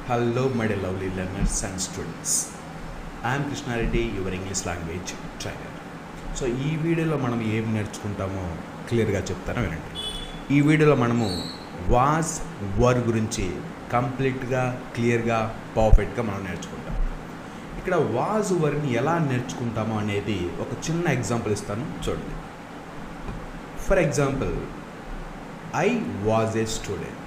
Hello my dear lovely learners and students. I am Krishna Reddy, your English language trainer. So ఈ వీడియోలో మనం ఏం నేర్చుకుంటామో క్లియర్గా చెప్తాను వినండి. ఈ వీడియోలో మనము వాజ్ వర్ గురించి కంప్లీట్గా క్లియర్గా పర్ఫెక్ట్గా మనం నేర్చుకుంటాం. ఇక్కడ వాజ్ వర్ని ఎలా నేర్చుకుంటామో అనేది ఒక చిన్న ఎగ్జాంపుల్ ఇస్తాను చూడండి. For example, I was a student.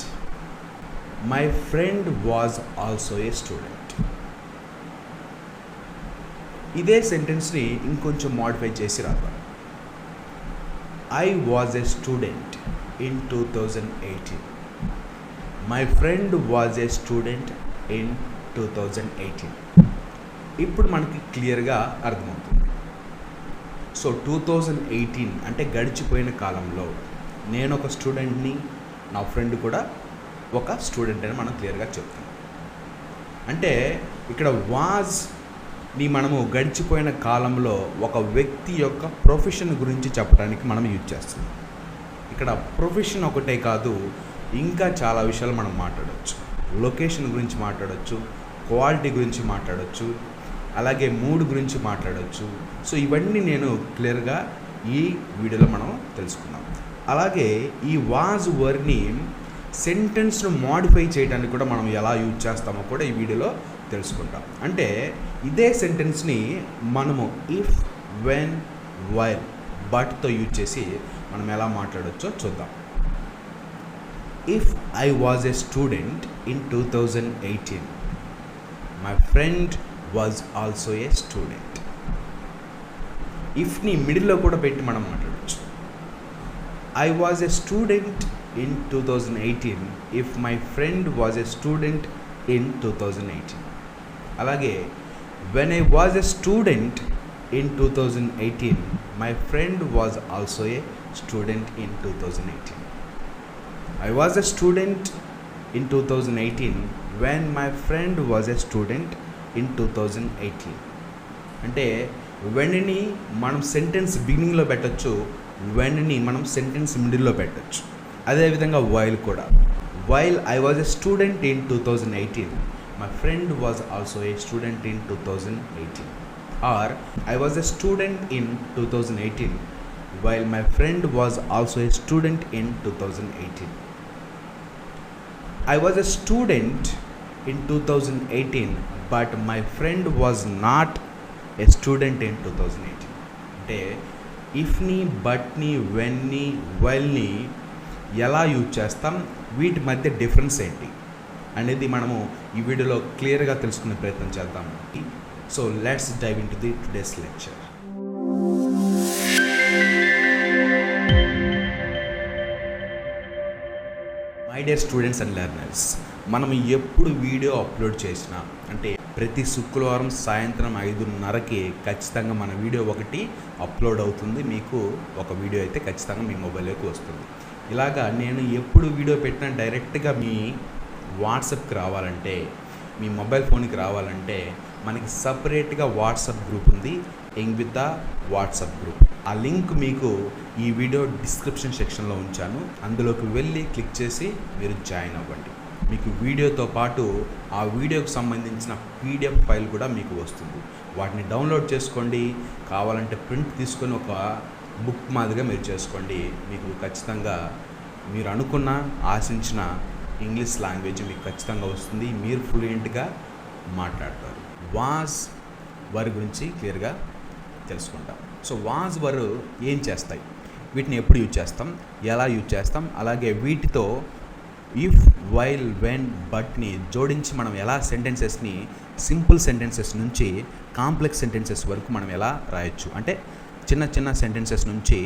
My friend was also a student. ఇదే సెంటెన్స్ని ఇంకొంచెం మోడిఫై చేసి రాద్దాం. I was a student in 2018. My friend was a student in 2018. ఇప్పుడు మనకి క్లియర్గా అర్థమవుతుంది. సో 2018 అంటే గడిచిపోయిన కాలంలో నేను ఒక స్టూడెంట్ని, నా ఫ్రెండ్ కూడా ఒక స్టూడెంట్ అని మనం క్లియర్గా చెప్తాం. అంటే ఇక్కడ వాజ్ని మనము గడిచిపోయిన కాలంలో ఒక వ్యక్తి యొక్క ప్రొఫెషన్ గురించి చెప్పడానికి మనం యూజ్ చేస్తాం. ఇక్కడ ప్రొఫెషన్ ఒకటే కాదు, ఇంకా చాలా విషయాలు మనం మాట్లాడవచ్చు. లొకేషన్ గురించి మాట్లాడవచ్చు, క్వాలిటీ గురించి మాట్లాడవచ్చు, అలాగే మూడ్ గురించి మాట్లాడవచ్చు. సో ఇవన్నీ నేను క్లియర్గా ఈ వీడియోలో మనం తెలుసుకున్నాం. అలాగే ఈ వాజ్ వర్ని సెంటెన్స్ను మోడిఫై చేయడానికి కూడా మనం ఎలా యూజ్ చేస్తామో కూడా ఈ వీడియోలో తెలుసుకుంటాం. అంటే ఇదే సెంటెన్స్ని మనము ఇఫ్, వెన్, వైల్, బట్తో యూజ్ చేసి మనం ఎలా మాట్లాడవచ్చో చూద్దాం. If I was a student in 2018, my friend was also a student. ఇఫ్ని మిడిల్లో కూడా పెట్టి మనం మాట్లాడవచ్చు. I was a student in 2018 if my friend was a student in 2018. అలాగే when I was a student in 2018, my friend was also a student in 2018. I was a student in 2018 when my friend was a student in 2018. అంటే వెన్ని మనం sentence బిగినింగ్లో పెట్టచ్చు, వెన్ని మనం sentence మిడిల్లో పెట్టచ్చు. అదేవిధంగా while కూడా. While I was a student in 2018, my friend was also a student in 2018. Or I was a student in 2018 while my friend was also a student in 2018. I was a student in 2018 but my friend was not a student in 2018. అంటే ఇఫ్ని, బట్ని, వెన్ని, వైల్ని ఎలా use చేస్తాం, వీటి మధ్య difference ఏంటి అనేది మనము ఈ వీడియోలో క్లియర్గా తెలుసుకునే ప్రయత్నం చేద్దాం. So let's dive into the today's lecture. My dear students and learners, మనం ఎప్పుడు వీడియో అప్లోడ్ చేసినా, అంటే ప్రతి శుక్రవారం సాయంత్రం 5:30కి ఖచ్చితంగా మన వీడియో ఒకటి అప్లోడ్ అవుతుంది. మీకు ఒక వీడియో అయితే ఖచ్చితంగా మీ మొబైల్లోకి వస్తుంది. ఇలాగా నేను ఎప్పుడు వీడియో పెట్టినా డైరెక్ట్గా మీ వాట్సాప్కి రావాలంటే, మీ మొబైల్ ఫోన్కి రావాలంటే మనకి సపరేట్గా వాట్సాప్ గ్రూప్ ఉంది, యంగ్ వాట్సాప్ గ్రూప్. ఆ లింక్ మీకు ఈ వీడియో డిస్క్రిప్షన్ సెక్షన్లో ఉంచాను. అందులోకి వెళ్ళి క్లిక్ చేసి మీరు జాయిన్ అవ్వండి. మీకు వీడియోతో పాటు ఆ వీడియోకి సంబంధించిన PDF ఫైల్ కూడా మీకు వస్తుంది. వాటిని డౌన్లోడ్ చేసుకోండి. కావాలంటే ప్రింట్ తీసుకొని ఒక బుక్ మాదిరిగా మీరు చేసుకోండి. మీకు ఖచ్చితంగా మీరు అనుకున్న, ఆశించిన ఇంగ్లీష్ లాంగ్వేజ్ మీకు ఖచ్చితంగా వస్తుంది. మీరు ఫ్లూయెంట్గా మాట్లాడతారు. వాజ్ వర్ గురించి క్లియర్గా తెలుసుకుంటాం. సో వాజ్ వర్ ఏం చేస్తాయి, వీటిని ఎప్పుడు యూజ్ చేస్తాం, ఎలా యూజ్ చేస్తాం, అలాగే వీటితో ఇఫ్, వైల్, వెన్, బట్ని జోడించి మనం ఎలా సెంటెన్సెస్ని సింపుల్ సెంటెన్సెస్ నుంచి కాంప్లెక్స్ సెంటెన్సెస్ వరకు మనం ఎలా రాయొచ్చు, అంటే చిన్న చిన్న సెంటెన్సెస్ నుంచి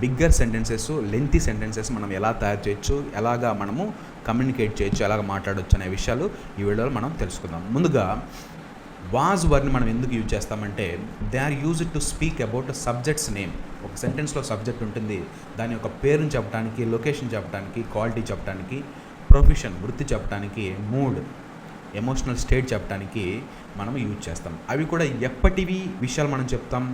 బిగ్గర్ సెంటెన్సెస్, లెంతీ సెంటెన్సెస్ మనం ఎలా తయారు చేయొచ్చు, ఎలాగా మనము కమ్యూనికేట్ చేయొచ్చు, ఎలాగ మాట్లాడవచ్చు అనే విషయాలు ఈ వీడియోలో మనం తెలుసుకుందాం. ముందుగా వాజ్ వర్ని మనం ఎందుకు యూజ్ చేస్తామంటే, they are used to speak about subjects name. ఒక సెంటెన్స్లో సబ్జెక్ట్ ఉంటుంది, దాని యొక్క పేరుని చెప్పడానికి, లొకేషన్ చెప్పడానికి, క్వాలిటీ చెప్పడానికి, ప్రొఫెషన్ వృత్తి చెప్పడానికి, మూడ్ ఎమోషనల్ స్టేట్ చెప్పడానికి మనం యూజ్ చేస్తాం. అవి కూడా ఎప్పటివి విషయాలు మనం చెప్తాం,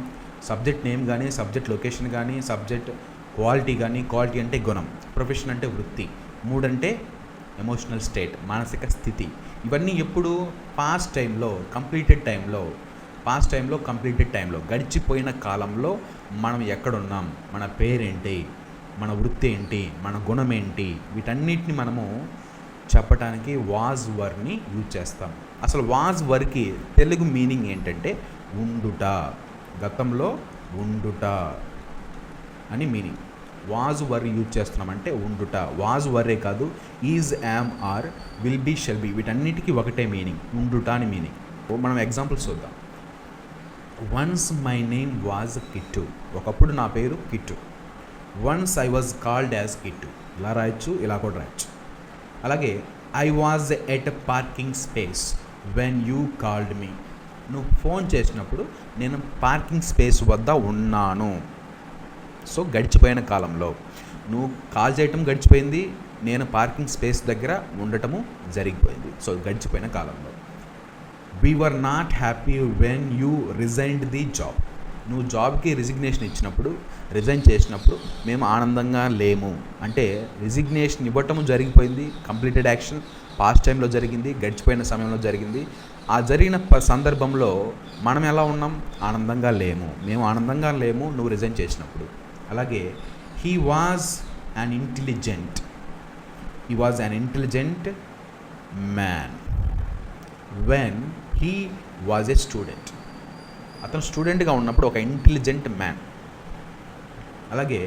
సబ్జెక్ట్ నేమ్ కానీ, సబ్జెక్ట్ లొకేషన్ కానీ, సబ్జెక్ట్ క్వాలిటీ కానీ. క్వాలిటీ అంటే గుణం, ప్రొఫెషన్ అంటే వృత్తి, మూడ్ అంటే ఎమోషనల్ స్టేట్, మానసిక స్థితి. ఇవన్నీ ఎప్పుడు పాస్ట్ టైంలో, కంప్లీటెడ్ టైంలో గడిచిపోయిన కాలంలో మనం ఎక్కడున్నాం, మన పేరేంటి, మన వృత్తి ఏంటి, మన గుణం ఏంటి, వీటన్నిటిని మనము చెప్పడానికి వాజ్ వర్ని యూజ్ చేస్తాం. అసలు వాజ్ వర్కి తెలుగు మీనింగ్ ఏంటంటే ఉండుట, గతంలో ఉండుట అని మీనింగ్. వాజ్ వర్ యూజ్ చేస్తున్నామంటే ఉండుట. వాజ్ వర్రే కాదు, is, am, are, will be, shall be, వీటన్నిటికీ ఒకటే మీనింగ్, ఉండుట అని మీనింగ్. మనం ఎగ్జాంపుల్స్ చూద్దాం. Once my name was Kittu, ఒకప్పుడు నా పేరు కిట్టు. Once I was called as Kittu, ఇలా రాయొచ్చు, ఇలా కూడా రాయొచ్చు. అలాగే I was at parking space when you called me, నువ్వు ఫోన్ చేసినప్పుడు నేను పార్కింగ్ స్పేస్ వద్ద ఉన్నాను. సో గడిచిపోయిన కాలంలో నువ్వు కాల్ చేయటం గడిచిపోయింది, నేను పార్కింగ్ స్పేస్ దగ్గర ఉండటము జరిగిపోయింది. సో గడిచిపోయిన కాలంలో. We were not happy when you resigned the job, నువ్వు జాబ్కి రిజిగ్నేషన్ ఇచ్చినప్పుడు, రిజైన్ చేసినప్పుడు మేము ఆనందంగా లేము. అంటే రిజిగ్నేషన్ ఇవ్వటము జరిగిపోయింది, కంప్లీటెడ్ యాక్షన్, పాస్ట్ టైంలో జరిగింది, గడిచిపోయిన సమయంలో జరిగింది. ఆ జరిగిన సందర్భంలో మనం ఎలా ఉన్నాం, ఆనందంగా లేము, మేము ఆనందంగా లేము నువ్వు రిజైన్ చేసినప్పుడు. అలాగే he was an intelligent man when he was a student, అతను స్టూడెంట్గా ఉన్నప్పుడు ఒక ఇంటెలిజెంట్ మ్యాన్. అలాగే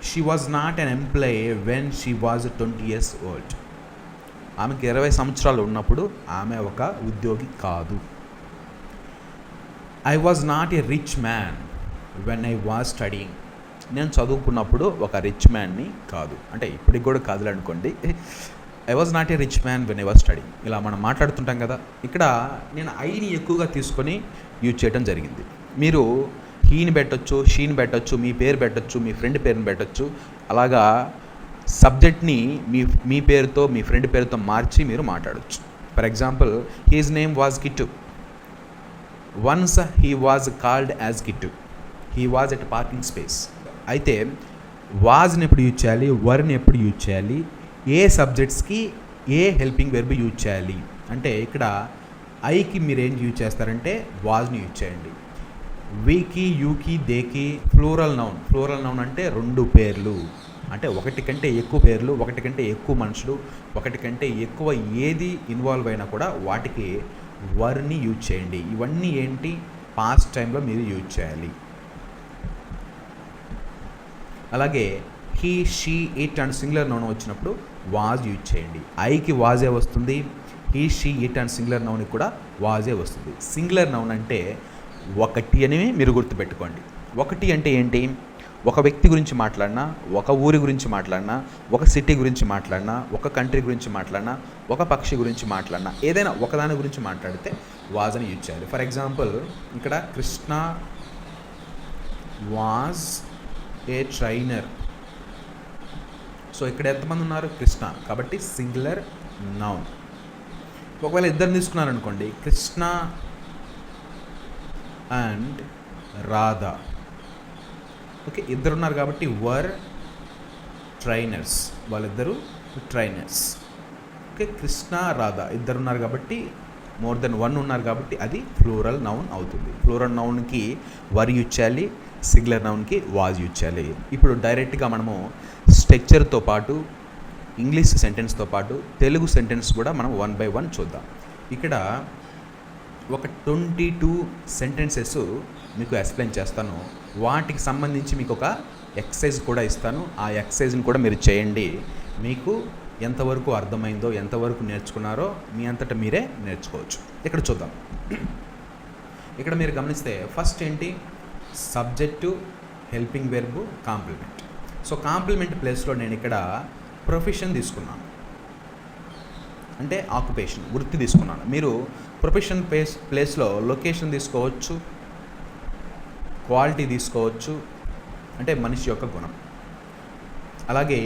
she was not an employee when she was 20 years old, ఆమెకి 20 సంవత్సరాలు ఉన్నప్పుడు ఆమె ఒక ఉద్యోగి కాదు. I was not A rich man when I was studying, నేను చదువుకున్నప్పుడు ఒక రిచ్ మ్యాన్ని కాదు, అంటే ఇప్పటికి కూడా కాదులే అనుకోండి. I was not A rich man when I was studying, ఇలా మనం మాట్లాడుతుంటాం కదా. ఇక్కడ నేను ఐని ఎక్కువగా తీసుకొని యూజ్ చేయడం జరిగింది. మీరు హీని పెట్టొచ్చు, షీని పెట్టొచ్చు, మీ పేరు పెట్టొచ్చు, మీ ఫ్రెండ్ పేరుని పెట్టొచ్చు. అలాగా సబ్జెక్ట్ని మీ పేరుతో, మీ ఫ్రెండ్ పేరుతో మార్చి మీరు మాట్లాడచ్చు. For example, his name was Kittu, once he was called as Kittu, he was at parking space. అయితే వాజ్ని ఎప్పుడు యూజ్ చేయాలి, వర్ని ఎప్పుడు యూజ్ చేయాలి, ఏ సబ్జెక్ట్స్కి ఏ హెల్పింగ్ వెర్బ్ యూజ్ చేయాలి అంటే, ఇక్కడ ఐకి మీరు ఏం యూజ్ చేస్తారంటే వాజ్ని యూజ్ చేయండి. వీకి, యూకి, దేకి ఫ్లూరల్ నౌన్ అంటే 2 పేర్లు, అంటే ఒకటి కంటే ఎక్కువ పేర్లు, ఒకటి కంటే ఎక్కువ మనుషులు, ఒకటి కంటే ఎక్కువ ఏది ఇన్వాల్వ్ అయినా కూడా వాటికి వర్ని యూజ్ చేయండి. ఇవన్నీ ఏంటి, పాస్ట్ టైంలో మీరు యూజ్ చేయాలి. అలాగే he, she, it and singular noun వచ్చినప్పుడు వాజ్ యూజ్ చేయండి. ఐకి వాజే వస్తుంది, he, she, it and singular నౌన్కి కూడా వాజే వస్తుంది. సింగులర్ నౌన్ అంటే ఒకటి అని మీరు గుర్తుపెట్టుకోండి. ఒకటి అంటే ఏంటి, ఒక వ్యక్తి గురించి మాట్లాడినా, ఒక ఊరి గురించి మాట్లాడినా, ఒక సిటీ గురించి మాట్లాడినా, ఒక కంట్రీ గురించి మాట్లాడినా, ఒక పక్షి గురించి మాట్లాడినా, ఏదైనా ఒకదాని గురించి మాట్లాడితే వాజ్ అని యూజ్ చేయాలి. ఫర్ ఎగ్జాంపుల్, ఇక్కడ Krishna was a trainer. So ఇక్కడ ఎంతమంది ఉన్నారు, కృష్ణ, కాబట్టి సింగులర్ నౌన్. ఒకవేళ ఇద్దరు తీసుకున్నారనుకోండి, కృష్ణ అండ్ రాధా. ఓకే, ఇద్దరున్నారు కాబట్టి వర్ ట్రైనర్స్, వాళ్ళిద్దరూ ట్రైనర్స్. ఓకే, కృష్ణ, రాధా ఇద్దరున్నారు కాబట్టి మోర్ దెన్ 1 ఉన్నారు కాబట్టి అది ప్లూరల్ నౌన్ అవుతుంది. ప్లూరల్ నౌన్కి వర్ యూజ్ చేయాలి, సింగులర్ నౌన్కి వాజ్ యూజ్ చేయాలి. ఇప్పుడు డైరెక్ట్గా మనము స్ట్రక్చర్తో పాటు, ఇంగ్లీష్ సెంటెన్స్తో పాటు తెలుగు సెంటెన్స్ కూడా మనం 1 by 1 చూద్దాం. ఇక్కడ ఒక 22 సెంటెన్సెస్ మీకు ఎక్స్ప్లెయిన్ చేస్తాను. వాటికి సంబంధించి మీకు ఒక ఎక్సర్సైజ్ కూడా ఇస్తాను. ఆ ఎక్సర్సైజ్ని కూడా మీరు చేయండి. మీకు ఎంతవరకు అర్థమైందో, ఎంతవరకు నేర్చుకున్నారో మీ అంతటా మీరే నేర్చుకోవచ్చు. ఇక్కడ చూద్దాం. ఇక్కడ మీరు గమనిస్తే ఫస్ట్ ఏంటి, subject, helping verb, complement. So complement ప్లేస్లో నేను ఇక్కడ ప్రొఫెషన్ తీసుకున్నాను, అంటే ఆక్యుపేషన్, వృత్తి తీసుకున్నాను. మీరు ప్రొఫెషన్ ప్లేస్లో లొకేషన్ తీసుకోవచ్చు, క్వాలిటీ తీసుకోవచ్చు, అంటే మనిషి యొక్క గుణం. అలాగే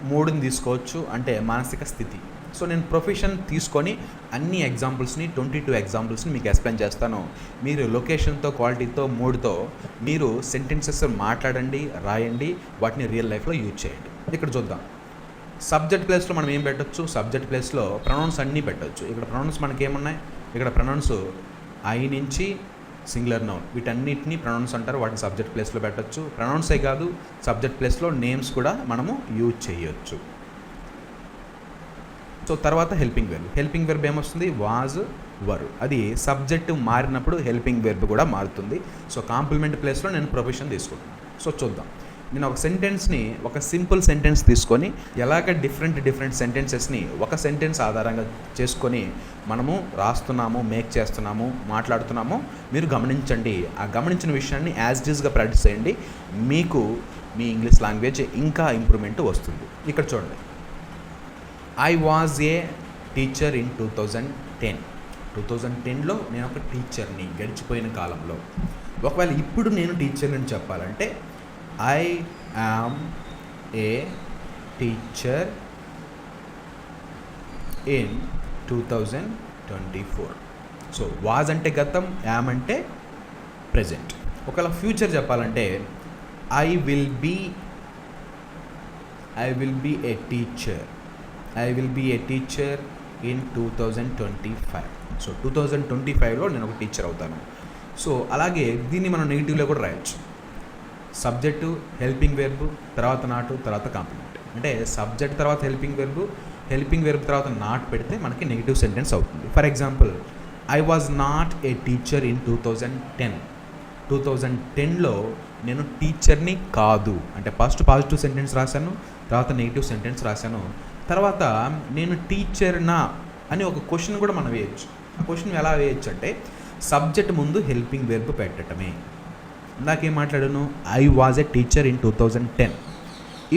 మూడుని తీసుకోవచ్చు, అంటే మానసిక స్థితి. సో నేను ప్రొఫెషన్ తీసుకొని అన్ని ఎగ్జాంపుల్స్ని 22 ఎగ్జాంపుల్స్ని మీకు ఎక్స్ప్లెయిన్ చేస్తాను. మీరు లొకేషన్తో, క్వాలిటీతో, మూడ్తో మీరు సెంటెన్సెస్ మాట్లాడండి, రాయండి, వాటిని రియల్ లైఫ్లో యూజ్ చేయండి. ఇక్కడ చూద్దాం. సబ్జెక్ట్ ప్లేస్లో మనం ఏం పెట్టచ్చు, సబ్జెక్ట్ ప్లేస్లో ప్రొనౌన్స్ అన్నీ పెట్టచ్చు. ఇక్కడ ప్రొనౌన్స్ మనకి ఏమున్నాయి, ఇక్కడ ప్రొనౌన్స్ ఐ నుంచి సింగులర్ నౌన్ వీటన్నిటిని ప్రొనౌన్స్ అంటారు, వాటిని సబ్జెక్ట్ ప్లేస్లో పెట్టచ్చు. ప్రొనౌన్సే కాదు, సబ్జెక్ట్ ప్లేస్లో నేమ్స్ కూడా మనము యూజ్ చేయొచ్చు. సో తర్వాత హెల్పింగ్ వెర్బ్. హెల్పింగ్ వెర్బ్ ఏమొస్తుంది, వాజ్ వర్. అది సబ్జెక్ట్ మారినప్పుడు హెల్పింగ్ వెర్బ్ కూడా మారుతుంది. సో కాంప్లిమెంట్ ప్లేస్లో నేను ప్రొఫెషన్ తీసుకుంటాను. సో చూద్దాం, నేను ఒక సెంటెన్స్ని, ఒక సింపుల్ సెంటెన్స్ తీసుకొని ఎలాగ డిఫరెంట్ సెంటెన్సెస్ని ఒక సెంటెన్స్ ఆధారంగా చేసుకొని మనము రాస్తున్నాము, మేక్ చేస్తున్నాము, మాట్లాడుతున్నాము, మీరు గమనించండి. ఆ గమనించిన విషయాన్ని యాజ్ ఇట్ ఈస్గా ప్రాక్టీస్ చేయండి. మీకు మీ ఇంగ్లీష్ లాంగ్వేజ్ ఇంకా ఇంప్రూవ్మెంట్ వస్తుంది. ఇక్కడ చూడండి, I was a teacher in 2010. 2010లో నేను ఒక టీచర్ని, గడిచిపోయిన కాలంలో. ఒకవేళ ఇప్పుడు నేను టీచర్ని అని చెప్పాలంటే I am a teacher in 2024. So was అంటే గతం, యామ్ అంటే ప్రెజెంట్. ఒకవేళ ఫ్యూచర్ చెప్పాలంటే I will be a teacher in 2025. So 2025లో నేను ఒక టీచర్ అవుతాను. సో అలాగే దీన్ని మనం నెగిటివ్లో కూడా రాయొచ్చు. సబ్జెక్టు, హెల్పింగ్ వెర్బ్, తర్వాత నాటు, తర్వాత కాంప్లిమెంట్. అంటే సబ్జెక్ట్ తర్వాత హెల్పింగ్ వెర్బ్ తర్వాత నాట్ పెడితే మనకి నెగిటివ్ సెంటెన్స్ అవుతుంది. For example, I was not a teacher in 2010. 2010లో నేను టీచర్ని కాదు అంటే ఫస్ట్ పాజిటివ్ సెంటెన్స్ రాశాను, తర్వాత నెగిటివ్ సెంటెన్స్ రాశాను. తర్వాత నేను టీచర్నా అని ఒక క్వశ్చన్ కూడా మనం వేయచ్చు. ఆ క్వశ్చన్ ఎలా వేయచ్చు అంటే సబ్జెక్ట్ ముందు హెల్పింగ్ వెర్బ్ పెట్టడమే. ఇందాకేం మాట్లాడాను, I was a teacher in 2010.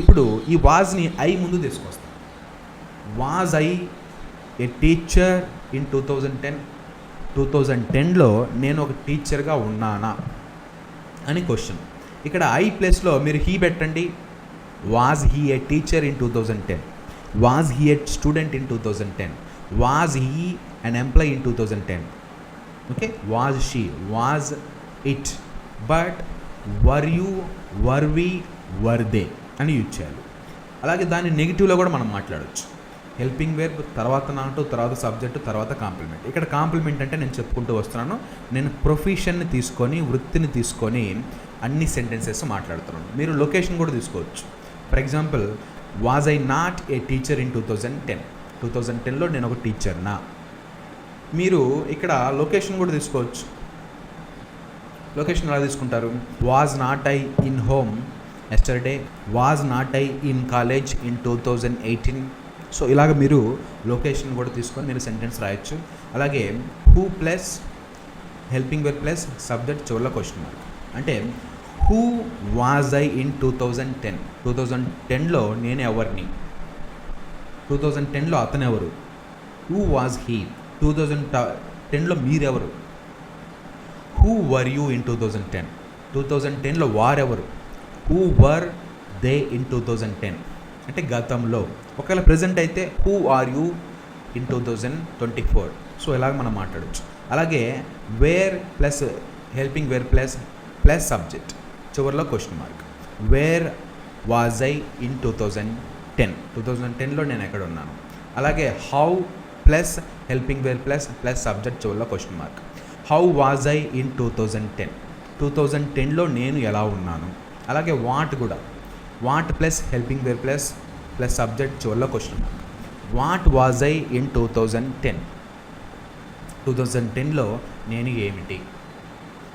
ఇప్పుడు ఈ వాజ్ని ఐ ముందు తీసుకొస్తాను. Was I a teacher in 2010? 2010లో నేను ఒక టీచర్గా ఉన్నానా అని క్వశ్చన్. ఇక్కడ ఐ ప్లేస్లో మీరు హీ పెట్టండి. Was he a teacher in 2010? Was he a student in 2010? Was he an employee in 2010? Okay, was she, was it. But were you, were we, were they అని యూజ్ చేయాలి. అలాగే దాన్ని నెగిటివ్లో కూడా మనం మాట్లాడవచ్చు. హెల్పింగ్ వెర్బ్, తర్వాత నాటు, తర్వాత సబ్జెక్టు, తర్వాత కాంప్లిమెంట్. ఇక్కడ కాంప్లిమెంట్ అంటే నేను చెప్పుకుంటూ వస్తున్నాను, నేను ప్రొఫెషన్ని తీసుకొని, వృత్తిని తీసుకొని అన్ని సెంటెన్సెస్ మాట్లాడుతున్నాను. మీరు లొకేషన్ కూడా తీసుకోవచ్చు. For example, was I not a teacher in 2010? 2010లో నేను ఒక టీచర్నా. మీరు ఇక్కడ లొకేషన్ కూడా తీసుకోవచ్చు. లొకేషన్ ఎలా తీసుకుంటారు, was not I in home yesterday, was not I in college in 2018. So ఇలాగ మీరు లొకేషన్ కూడా తీసుకొని మీరు సెంటెన్స్ రాయొచ్చు. అలాగే who plus helping verb plus subject చివరిలో క్వశ్చన్ మార్క్. అంటే హూ వాజ్ ఐ ఇన్ 2010? 2010లో నేను ఎవరిని, 2010లో అతను ఎవరు. హూ వాజ్ హీ, 2010లో మీరెవరు. Who were you in 2010? 2010లో వారెవరు. హూ వర్ దే ఇన్ 2010 అంటే గతంలో. ఒకవేళ ప్రెజెంట్ అయితే who are you in 2024. So ఇలాగ మనం మాట్లాడవచ్చు. అలాగే where plus helping where plus subject చివరిలో question mark. Where was I in 2010? 2010లో నేను ఎక్కడ ఉన్నాను. అలాగే how plus helping where plus subject చివరిలో question mark. How was I in 2010? 2010లో నేను ఎలా ఉన్నాను. అలాగే వాట్ కూడా, what plus helping where plus subject చివరిలో question mark. What was I in 2010? 2010లో నేను ఏమిటి.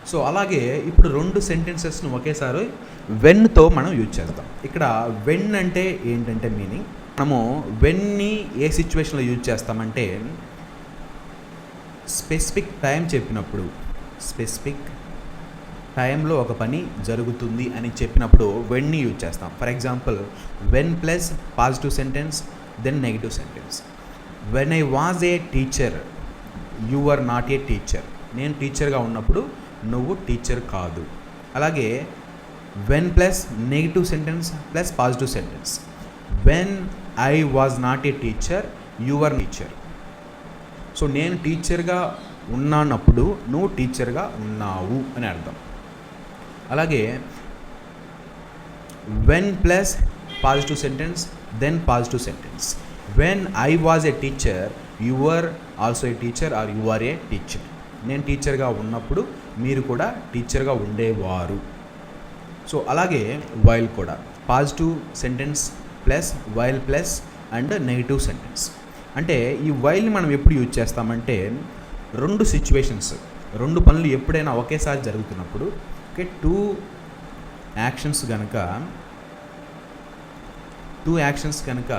సో అలాగే ఇప్పుడు రెండు సెంటెన్సెస్ను ఒకేసారి వెన్తో మనం యూజ్ చేస్తాం. ఇక్కడ వెన్ అంటే ఏంటంటే మీనింగ్, మనము వెన్ని ఏ సిచ్యువేషన్లో యూజ్ చేస్తామంటే స్పెసిఫిక్ టైం చెప్పినప్పుడు, స్పెసిఫిక్ టైంలో ఒక పని జరుగుతుంది అని చెప్పినప్పుడు వెన్ని యూజ్ చేస్తాం. For example, when plus positive sentence then negative sentence. When I was a teacher you are not a teacher. నేను టీచర్గా ఉన్నప్పుడు నువ్వు టీచర్ కాదు. అలాగే when plus negative sentence plus positive sentence. When I was not a teacher you are teacher. So నేను టీచర్గా ఉన్నానప్పుడు నువ్వు టీచర్గా ఉన్నావు అని అర్థం. అలాగే when plus positive sentence then positive sentence. When I was a teacher, you were also a teacher or you are a teacher. నేను టీచర్గా ఉన్నప్పుడు మీరు కూడా టీచర్గా ఉండేవారు. సో అలాగే వైల్ కూడా positive sentence plus while plus and negative sentence. అంటే ఈ వైల్ని మనం ఎప్పుడు యూజ్ చేస్తామంటే రెండు సిచ్యువేషన్స్, రెండు పనులు ఎప్పుడైనా ఒకేసారి జరుగుతున్నప్పుడు, ఓకే, టూ యాక్షన్స్ కనుక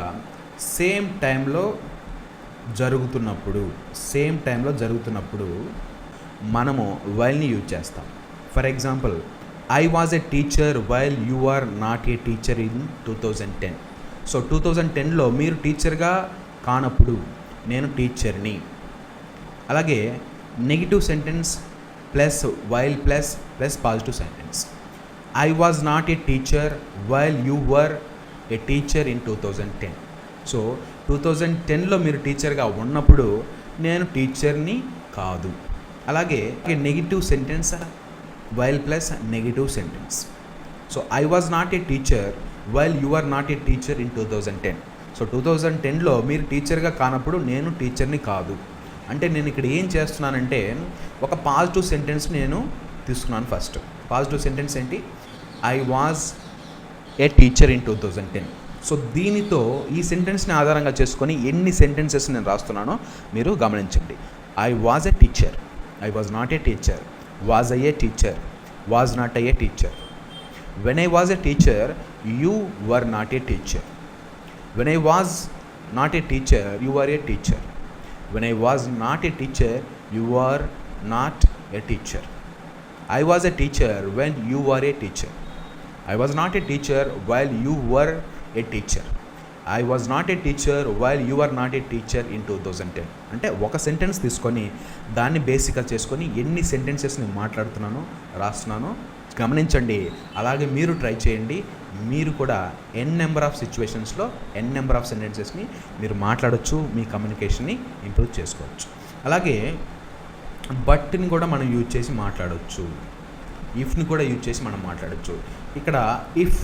సేమ్ టైంలో జరుగుతున్నప్పుడు మనము వైల్ని యూజ్ చేస్తాం. For example, I was a teacher while you are not a teacher in 2010. So 2010లో మీరు టీచర్గా కానప్పుడు నేను టీచర్ని. అలాగే negative sentence plus while plus positive sentence. I was not a teacher while you were a teacher in 2010. So 2010లో మీరు టీచర్గా ఉన్నప్పుడు నేను టీచర్ని కాదు. అలాగే negative sentence while plus negative sentence. So I was not a teacher while you are not a teacher in 2010. So 2010లో మీరు టీచర్గా కానప్పుడు నేను టీచర్ని కాదు. అంటే నేను ఇక్కడ ఏం చేస్తున్నానంటే ఒక పాజిటివ్ సెంటెన్స్ నేను తీసుకున్నాను. ఫస్ట్ పాజిటివ్ సెంటెన్స్ ఏంటి? I was a teacher in 2010. So దీనితో ఈ సెంటెన్స్ని ఆధారంగా చేసుకొని ఎన్ని సెంటెన్సెస్ నేను రాస్తున్నానో మీరు గమనించండి. I was a teacher, I was not a teacher, was I a teacher, was not I a teacher. When I was a teacher you were not a teacher. When I was not a teacher you are a teacher. When I was not a teacher you are not a teacher. I was a teacher when you are a teacher. I was not a teacher while you were a teacher. I was not a teacher while you were not a teacher in 2010. అంటే ఒక sentence తీసుకొని దాన్ని బేసిక్గా చేసుకొని ఎన్ని సెంటెన్సెస్ని మాట్లాడుతున్నానో రాస్తున్నానో గమనించండి. అలాగే మీరు ట్రై చేయండి. మీరు కూడా ఎన్ నెంబర్ ఆఫ్ సిచ్యువేషన్స్లో ఎన్ నెంబర్ ఆఫ్ సెంటెన్సెస్ని మీరు మాట్లాడవచ్చు, మీ కమ్యూనికేషన్ని ఇంప్రూవ్ చేసుకోవచ్చు. అలాగే బట్ని కూడా మనం యూజ్ చేసి మాట్లాడవచ్చు, ఇఫ్ని కూడా యూజ్ చేసి మనం మాట్లాడచ్చు. ఇక్కడ if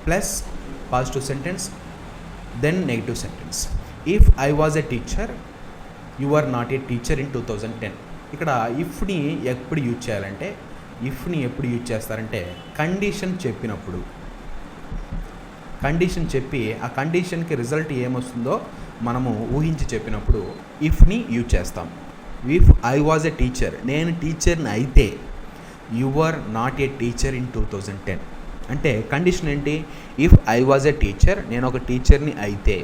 plus positive sentence then negative sentence. If I was a teacher you are not a teacher in 2010. ఇక్కడ ఇఫ్ని ఎప్పుడు యూజ్ చేయాలంటే, ఇఫ్ని ఎప్పుడు యూజ్ చేస్తారంటే కండిషన్ చెప్పి ఆ కండిషన్కి రిజల్ట్ ఏమొస్తుందో మనము ఊహించి చెప్పినప్పుడు ఇఫ్ని యూజ్ చేస్తాం. If I was a teacher, నేను టీచర్ని అయితే, you are not a teacher in 2010. అంటే కండిషన్ ఏంటి? If I was a teacher, నేను ఒక టీచర్ని అయితే,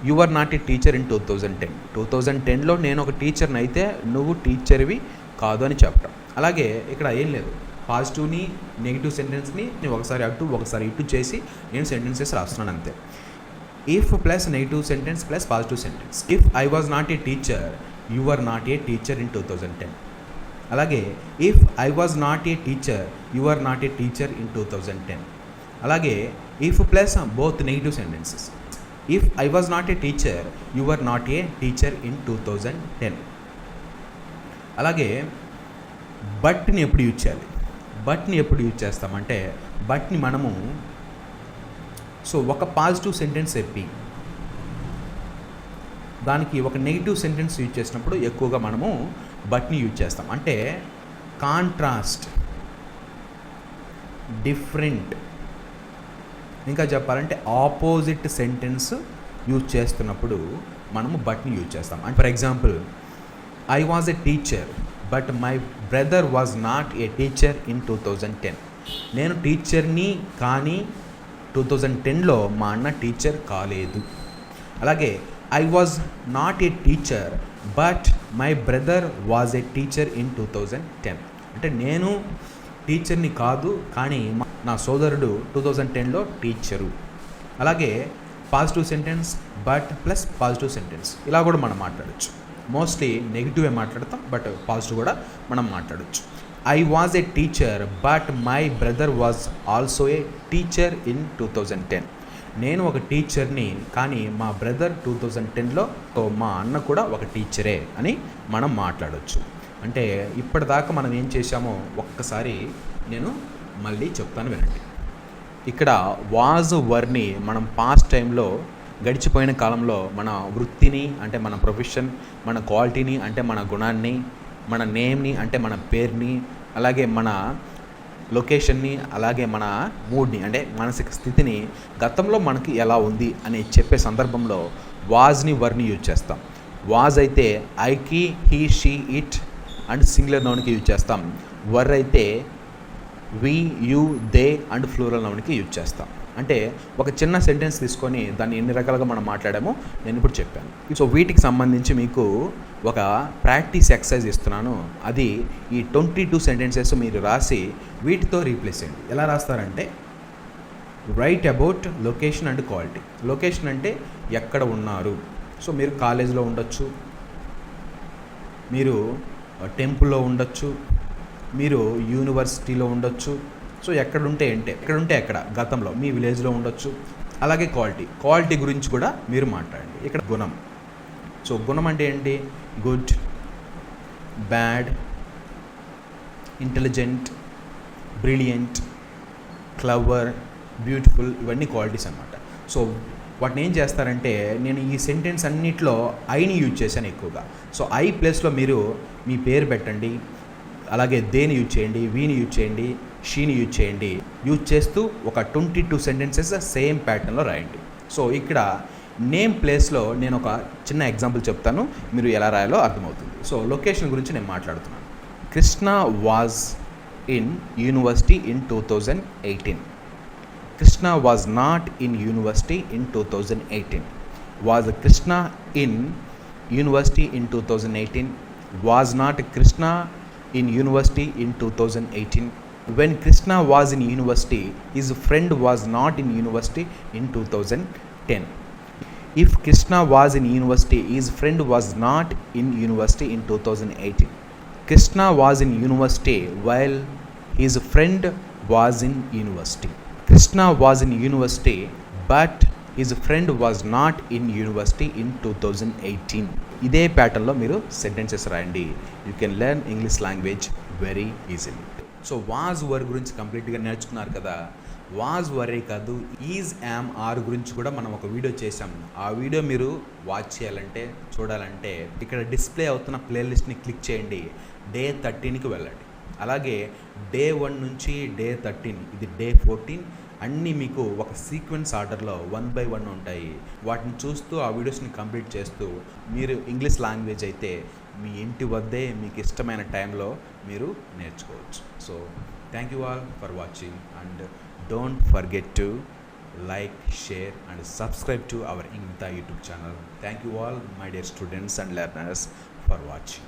you are not a teacher in 2010. 2010లో నేను ఒక టీచర్ని అయితే నువ్వు టీచర్వి కాదు అని చెప్పడం. అలాగే ఇక్కడ ఏం లేదు, పాజిటివ్ని నెగిటివ్ సెంటెన్స్ని నేను ఒకసారి అటు ఒకసారి ఇటు చేసి నేను సెంటెన్సెస్ రాస్తున్నాను అంతే. If plus negative sentence plus positive sentence. If I was not a teacher you are not a teacher in 2010. అలాగే if I was not a teacher you are not a teacher in 2010. అలాగే if plus both negative sentences. If I was not a teacher you are not a teacher in 2010. అలాగే బట్ని ఎప్పుడు use చేయాలి? బట్ని ఎప్పుడు use చేస్తామంటే బట్ని మనము ఒక positive sentence చెప్పి దానికి ఒక నెగిటివ్ సెంటెన్స్ యూజ్ చేసినప్పుడు ఎక్కువగా మనము బట్ని యూజ్ చేస్తాం. అంటే కాంట్రాస్ట్, డిఫరెంట్, ఇంకా చెప్పాలంటే ఆపోజిట్ సెంటెన్స్ యూజ్ చేస్తున్నప్పుడు మనము బట్ని యూజ్ చేస్తాం. అంటే for example, I was a teacher but my brother was not a teacher in 2010. నేను టీచర్ని కానీ 2010లో మా అన్న టీచర్ కాలేదు. అలాగే I was not a teacher but my brother was a teacher in 2010. అంటే నేను టీచర్ని కాదు కానీ నా సోదరుడు 2010లో టీచరు. అలాగే positive sentence but plus positive sentence ఇలా కూడా మనం మాట్లాడచ్చు. మోస్ట్లీ నెగిటివే మాట్లాడతాం, బట్ పాజిటివ్ కూడా మనం మాట్లాడచ్చు. I was a teacher but my brother was also A teacher in 2010. నేను ఒక టీచర్ని కానీ మా బ్రదర్ 2010లో, మా అన్న కూడా ఒక టీచరే అని మనం మాట్లాడవచ్చు. అంటే ఇప్పటిదాకా మనం ఏం చేశామో ఒక్కసారి నేను మళ్ళీ చెప్తాను వినండి. ఇక్కడ వాజ్ వర్ని మనం పాస్ట్ టైంలో గడిచిపోయిన కాలంలో మన వృత్తిని అంటే మన ప్రొఫెషన్, మన క్వాలిటీని అంటే మన గుణాన్ని, మన నేమ్ని అంటే మన పేరుని, అలాగే మన లొకేషన్ని, అలాగే మన మూడ్ని అంటే మానసిక స్థితిని గతంలో మనకి ఎలా ఉంది అని చెప్పే సందర్భంలో వాజ్ని వర్ని యూజ్ చేస్తాం. వాజ్ అయితే ఐకి, he, she, it and singular నౌన్కి యూజ్ చేస్తాం. వర్ అయితే we, you, they and plural నౌన్కి యూజ్ చేస్తాం. అంటే ఒక చిన్న సెంటెన్స్ తీసుకొని దాన్ని ఎన్ని రకాలుగా మనం మాట్లాడామో నేను ఇప్పుడు చెప్పాను. సో వీటికి సంబంధించి మీకు ఒక ప్రాక్టీస్ ఎక్సర్సైజ్ ఇస్తున్నాను. అది ఈ 22 సెంటెన్సెస్ మీరు రాసి వీటితో రీప్లేస్ చేయండి. ఎలా రాస్తారంటే write about location and quality. Location అంటే ఎక్కడ ఉన్నారు. సో మీరు కాలేజీలో ఉండొచ్చు, మీరు టెంపుల్లో ఉండొచ్చు, మీరు యూనివర్సిటీలో ఉండొచ్చు. సో ఎక్కడుంటే ఎక్కడ గతంలో మీ విలేజ్లో ఉండొచ్చు. అలాగే క్వాలిటీ గురించి కూడా మీరు మాట్లాడండి. ఇక్కడ గుణం. సో గుణం అంటే ఏంటి? Good, bad, intelligent, brilliant, clever, beautiful, ఇవన్నీ క్వాలిటీస్ అన్నమాట. సో వాటిని ఏం చేస్తారంటే నేను ఈ సెంటెన్స్ అన్నిట్లో ఐని యూజ్ చేశాను ఎక్కువగా. సో ఐ ప్లేస్లో మీరు మీ పేరు పెట్టండి, అలాగే దేని యూజ్ చేయండి, వీని యూజ్ చేయండి, షీని యూజ్ చేయండి. యూజ్ చేస్తూ ఒక 22 సెంటెన్సెస్ సేమ్ ప్యాటర్న్లో రాయండి. సో ఇక్కడ నేమ్ ప్లేస్లో నేను ఒక చిన్న ఎగ్జాంపుల్ చెప్తాను, మీరు ఎలా రాయాలో అర్థమవుతుంది. సో లొకేషన్ గురించి నేను మాట్లాడుతున్నాను. Krishna was in university in 2018. Krishna was not in university in 2018. Was Krishna in university in 2018. Was not Krishna in university in 2018. When Krishna was in university, his friend was not in university in 2010. If Krishna was in university, his friend was not in university in 2018. Krishna was in university while his friend was in university. Krishna was in university but his friend was not in university in 2018. ఇదే ప్యాటర్న్లో మీరు sentences రాయండి. You can learn English language very easily. So was were గురించి కంప్లీట్గా నేర్చుకున్నారు కదా. Was వరే కాదు, ఈజ్, యామ్, ఆర్ గురించి కూడా మనం ఒక వీడియో చేసాం. ఆ వీడియో మీరు వాచ్ చేయాలంటే, చూడాలంటే ఇక్కడ డిస్ప్లే అవుతున్న ప్లేలిస్ట్ని క్లిక్ చేయండి. డే 13కి వెళ్ళండి. అలాగే డే 1 నుంచి డే 13, ఇది డే 14 అన్నీ మీకు ఒక సీక్వెన్స్ ఆర్డర్లో 1 by 1 ఉంటాయి. వాటిని చూస్తూ ఆ వీడియోస్ని కంప్లీట్ చేస్తూ మీరు ఇంగ్లీష్ లాంగ్వేజ్ అయితే మీ ఇంటి వద్దే మీకు ఇష్టమైన టైంలో మీరు నేర్చుకోవచ్చు. So thank you all for watching and don't forget to like, share and subscribe to our 𝐸𝐴 YouTube channel. Thank you all my dear students and learners for watching.